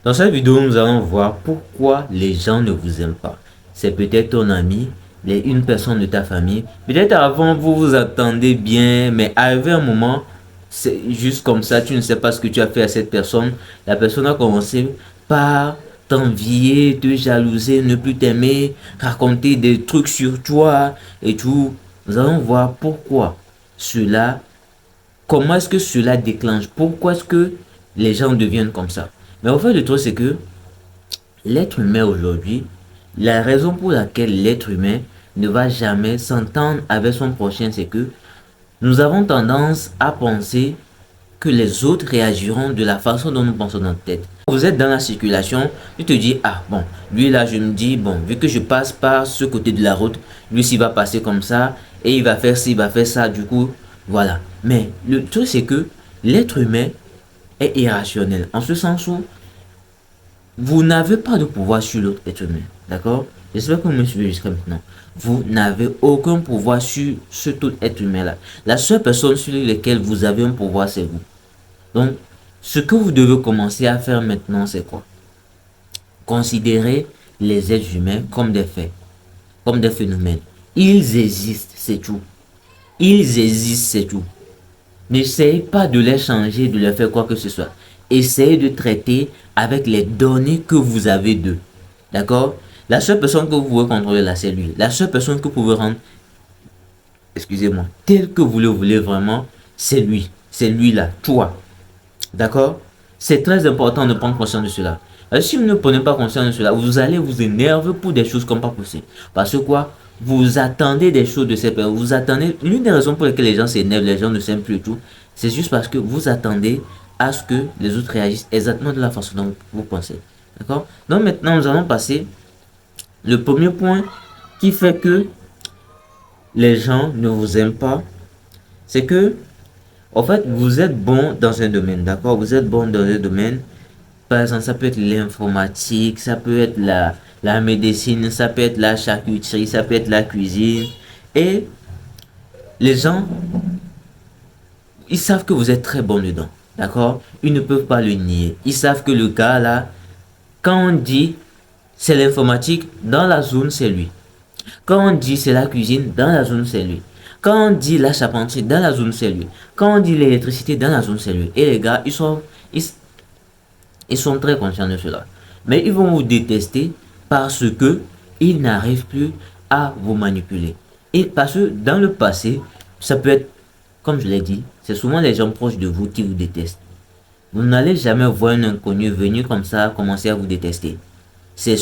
Dans cette vidéo, nous allons voir pourquoi les gens ne vous aiment pas. C'est peut-être ton ami, une personne de ta famille. Peut-être avant, vous vous attendez bien, mais arrivé un moment, c'est juste comme ça, tu ne sais pas ce que tu as fait à cette personne. La personne a commencé par t'envier, te jalouser, ne plus t'aimer, raconter des trucs sur toi et tout. Nous allons voir pourquoi cela, comment est-ce que cela déclenche, pourquoi est-ce que les gens deviennent comme ça. Mais au fait, le truc, c'est que l'être humain aujourd'hui, la raison pour laquelle l'être humain ne va jamais s'entendre avec son prochain, c'est que nous avons tendance à penser que les autres réagiront de la façon dont nous pensons dans notre tête. Vous êtes dans la circulation, tu te dis, ah bon, lui là, je me dis, bon, vu que je passe par ce côté de la route, lui s'il va passer comme ça, et il va faire ci, il va faire ça, du coup, voilà. Mais le truc, c'est que l'être humain est irrationnel, en ce sens où vous n'avez pas de pouvoir sur l'autre être humain. D'accord? J'espère que vous me suivez jusqu'à maintenant. Vous n'avez aucun pouvoir sur ce tout être humain-là. La seule personne sur laquelle vous avez un pouvoir, c'est vous. Donc, ce que vous devez commencer à faire maintenant, c'est quoi? Considérez les êtres humains comme des faits, comme des phénomènes. Ils existent, c'est tout. Ils existent, c'est tout. N'essayez pas de les changer, de leur faire quoi que ce soit. Essayez de traiter avec les données que vous avez d'eux. D'accord? La seule personne que vous pouvez contrôler là, c'est lui. La seule personne que vous pouvez rendre, excusez-moi, tel que vous le voulez vraiment, c'est lui. C'est lui là, toi. D'accord? C'est très important de prendre conscience de cela. Si vous ne prenez pas conscience de cela, vous allez vous énerver pour des choses comme pas possible. Parce que quoi? Vous attendez des choses de ces personnes. Vous attendez. L'une des raisons pour lesquelles les gens s'énervent, les gens ne s'aiment plus et tout, c'est juste parce que vous attendez à ce que les autres réagissent exactement de la façon dont vous pensez. D'accord? Donc maintenant, nous allons passer le premier point qui fait que les gens ne vous aiment pas. C'est que, en fait, vous êtes bon dans un domaine. D'accord? Vous êtes bon dans un domaine. Par exemple, ça peut être l'informatique, ça peut être la médecine, ça peut être la charcuterie, ça peut être la cuisine. Et les gens, ils savent que vous êtes très bon dedans. D'accord? Ils ne peuvent pas le nier. Ils savent que le gars là, quand on dit c'est l'informatique, dans la zone, c'est lui. Quand on dit c'est la cuisine, dans la zone, c'est lui. Quand on dit la charpenterie, dans la zone, c'est lui. Quand on dit l'électricité, dans la zone, c'est lui. Et les gars, ils, ils sont très conscients de cela. Mais ils vont vous détester parce que ils n'arrivent plus à vous manipuler. Et parce que dans le passé, ça peut être, comme je l'ai dit, c'est souvent les gens proches de vous qui vous détestent. Vous n'allez jamais voir un inconnu venir comme ça commencer à vous détester. C'est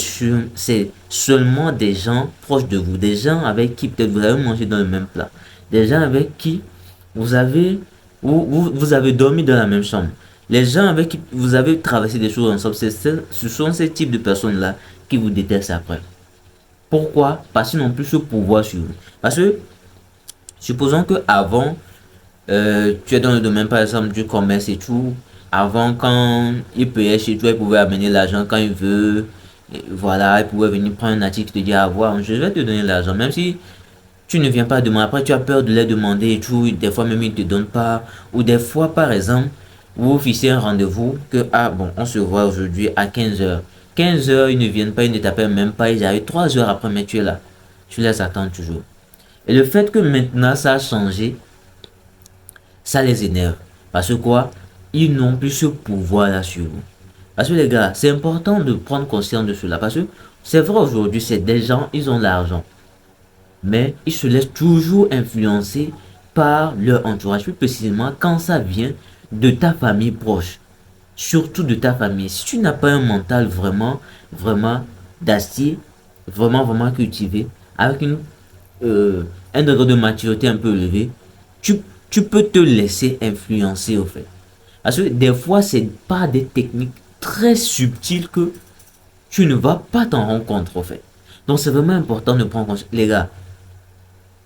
seulement des gens proches de vous, des gens avec qui peut-être vous avez mangé dans le même plat, des gens avec qui vous avez, vous avez dormi dans la même chambre, les gens avec qui vous avez traversé des choses ensemble, ce sont ces types de personnes-là qui vous détestent après. Pourquoi? Parce qu'ils n'ont plus ce pouvoir sur vous. Parce que, supposons que avant, tu es dans le domaine par exemple du commerce et tout. Avant, quand il payait chez toi, il pouvait amener l'argent quand il veut. Et voilà, il pouvait venir prendre un article et te dire, ah, voilà, je vais te donner l'argent. Même si tu ne viens pas demander, après tu as peur de les demander et tout. Des fois même ils ne te donnent pas. Ou des fois, par exemple, vous fixez un rendez-vous que, ah bon, on se voit aujourd'hui à 15 heures. 15 heures, ils ne viennent pas, ils ne t'appellent même pas. Ils arrivent 3 heures après, mais tu es là. Tu les attends toujours. Et le fait que maintenant ça a changé, ça les énerve. Parce que quoi? Ils n'ont plus ce pouvoir-là sur vous. Parce que les gars, c'est important de prendre conscience de cela. Parce que c'est vrai aujourd'hui, c'est des gens, ils ont l'argent. Mais ils se laissent toujours influencer par leur entourage. Plus précisément, quand ça vient de ta famille proche. Surtout de ta famille. Si tu n'as pas un mental vraiment, vraiment d'acier, vraiment cultivé, avec un degré de maturité un peu élevé, tu, tu peux te laisser influencer au fait. Parce que des fois, c'est pas des techniques très subtiles que tu ne vas pas t'en rendre compte au fait. Donc c'est vraiment important de prendre conscience. Les gars,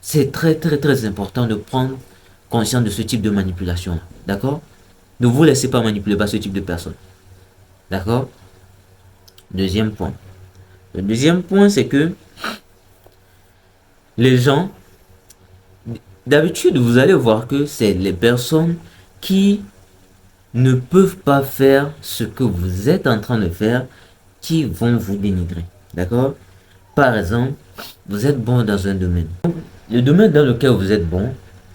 c'est très important de prendre conscience de ce type de manipulation. D'accord? Ne vous laissez pas manipuler par ce type de personnes. D'accord? Deuxième point. Le deuxième point, c'est que les gens, d'habitude, vous allez voir que c'est les personnes qui ne peuvent pas faire ce que vous êtes en train de faire qui vont vous dénigrer. D'accord? Par exemple, vous êtes bon dans un domaine. Le domaine dans lequel vous êtes bon,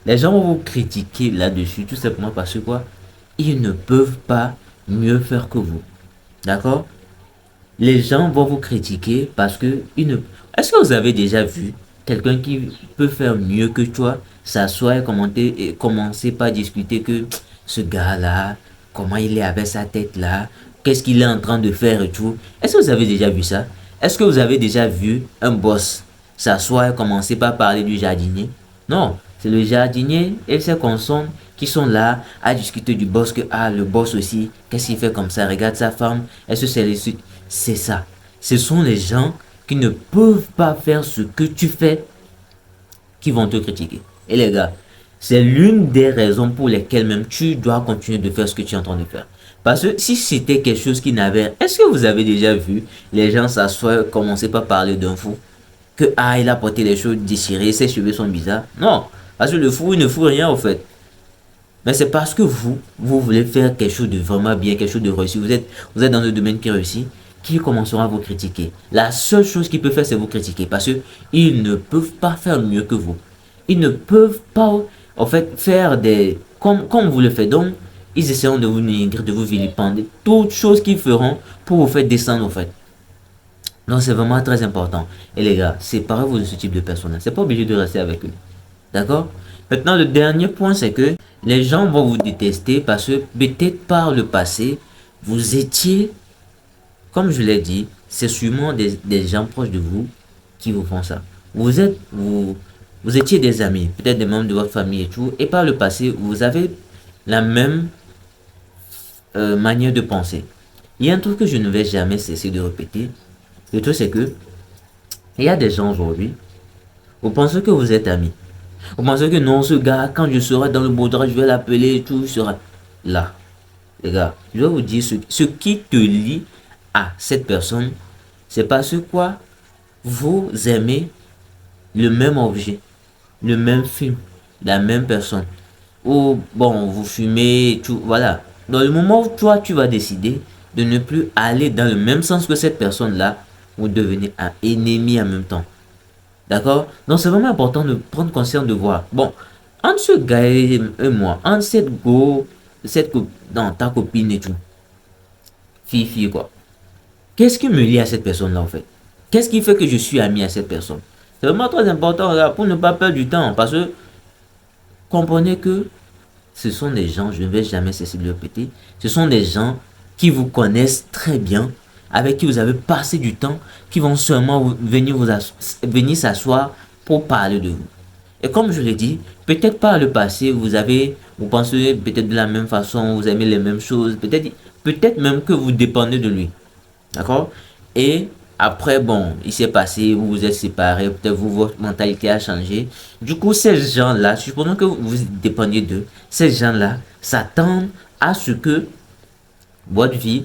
les gens vont vous critiquer là-dessus tout simplement parce que quoi? Ils ne peuvent pas mieux faire que vous. D'accord? Les gens vont vous critiquer parce que ils ne... Est-ce que vous avez déjà vu quelqu'un qui peut faire mieux que toi s'asseoir et commenter et commencer par discuter que ce gars-là, comment il est avec sa tête là, qu'est-ce qu'il est en train de faire et tout? Est-ce que vous avez déjà vu ça? Est-ce que vous avez déjà vu un boss s'asseoir et commencer par parler du jardinier? Non, c'est le jardinier et ses consorts qui sont là à discuter du boss que ah le boss aussi, qu'est-ce qu'il fait comme ça? Regarde sa femme, est-ce que c'est ça? Ce sont les gens qui ne peuvent pas faire ce que tu fais qui vont te critiquer. Et les gars, c'est l'une des raisons pour lesquelles même tu dois continuer de faire ce que tu es en train de faire. Parce que si c'était quelque chose qui n'avait... Est-ce que vous avez déjà vu les gens s'asseoir, commencer par parler d'un fou? Que ah, il a porté les cheveux déchirés, ses cheveux sont bizarres. Non, parce que le fou, il ne fout rien au fait. Mais c'est parce que vous voulez faire quelque chose de vraiment bien, quelque chose de réussi. Vous êtes dans un domaine qui réussit, qui commenceront à vous critiquer. La seule chose qu'ils peuvent faire, c'est vous critiquer. Parce que ils ne peuvent pas faire mieux que vous. Ils ne peuvent pas, en fait, faire des... Comme vous le faites. Donc, ils essaieront de vous négrer, de vous vilipender. Toutes choses qu'ils feront pour vous faire descendre, en fait. Donc, c'est vraiment très important. Et les gars, séparez-vous de ce type de personnes. C'est pas obligé de rester avec eux. D'accord? Maintenant, le dernier point, c'est que les gens vont vous détester parce que peut-être par le passé, vous étiez, comme je l'ai dit, c'est sûrement des gens proches de vous qui vous font ça. Vous étiez des amis, peut-être des membres de votre famille et tout, et par le passé, vous avez la même manière de penser. Il y a un truc que je ne vais jamais cesser de répéter. Le truc, c'est que il y a des gens aujourd'hui, vous pensez que vous êtes amis. Vous pensez que non, ce gars, quand je serai dans le beau drap, je vais l'appeler et tout, il sera là. Les gars, je vais vous dire ce qui te lie à cette personne, c'est parce que quoi, vous aimez le même objet, le même film, la même personne. Ou bon, vous fumez et tout, voilà. Dans le moment où toi, tu vas décider de ne plus aller dans le même sens que cette personne-là, vous devenez un ennemi en même temps. D'accord? Donc c'est vraiment important de prendre conscience de voir. Bon, entre ce gars et moi, entre non, ta copine et tout, fille, quoi. Qu'est-ce qui me lie à cette personne-là, en fait? Qu'est-ce qui fait que je suis ami à cette personne? C'est vraiment très important, là, pour ne pas perdre du temps. Parce que, comprenez que ce sont des gens, je ne vais jamais cesser de le répéter, ce sont des gens qui vous connaissent très bien, avec qui vous avez passé du temps, qui vont seulement venir s'asseoir pour parler de vous. Et comme je l'ai dit, peut-être par le passé, vous pensez peut-être de la même façon, vous aimez les mêmes choses, peut-être même que vous dépendez de lui. D'accord? Et après, bon, il s'est passé, vous vous êtes séparés, peut-être votre mentalité a changé. Du coup, ces gens-là, supposons que vous dépendiez d'eux, ces gens-là s'attendent à ce que votre vie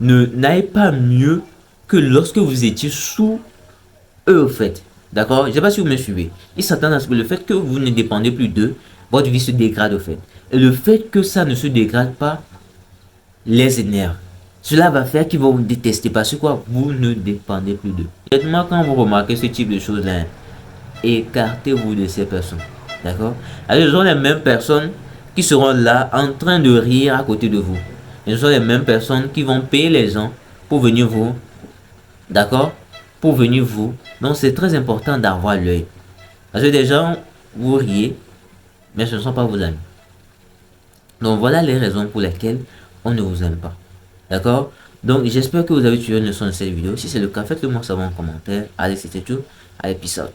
ne n'aille pas mieux que lorsque vous étiez sous eux, au fait. D'accord? Je ne sais pas si vous me suivez. Ils s'attendent à ce que le fait que vous ne dépendez plus d'eux, votre vie se dégrade, au fait. Et le fait que ça ne se dégrade pas les énerve. Cela va faire qu'ils vont vous détester parce que quoi, vous ne dépendez plus d'eux. Maintenant, quand vous remarquez ce type de choses-là, écartez-vous de ces personnes. D'accord? Alors, ce sont les mêmes personnes qui seront là en train de rire à côté de vous. Et ce sont les mêmes personnes qui vont payer les gens pour venir vous. D'accord? Pour venir vous. Donc, c'est très important d'avoir l'œil. Parce que des gens, vous riez, mais ce ne sont pas vos amis. Donc, voilà les raisons pour lesquelles on ne vous aime pas. D'accord? Donc, j'espère que vous avez tiré une leçon de cette vidéo. Si c'est le cas, faites-le moi savoir en commentaire. Allez, c'était tout. Allez, peace out.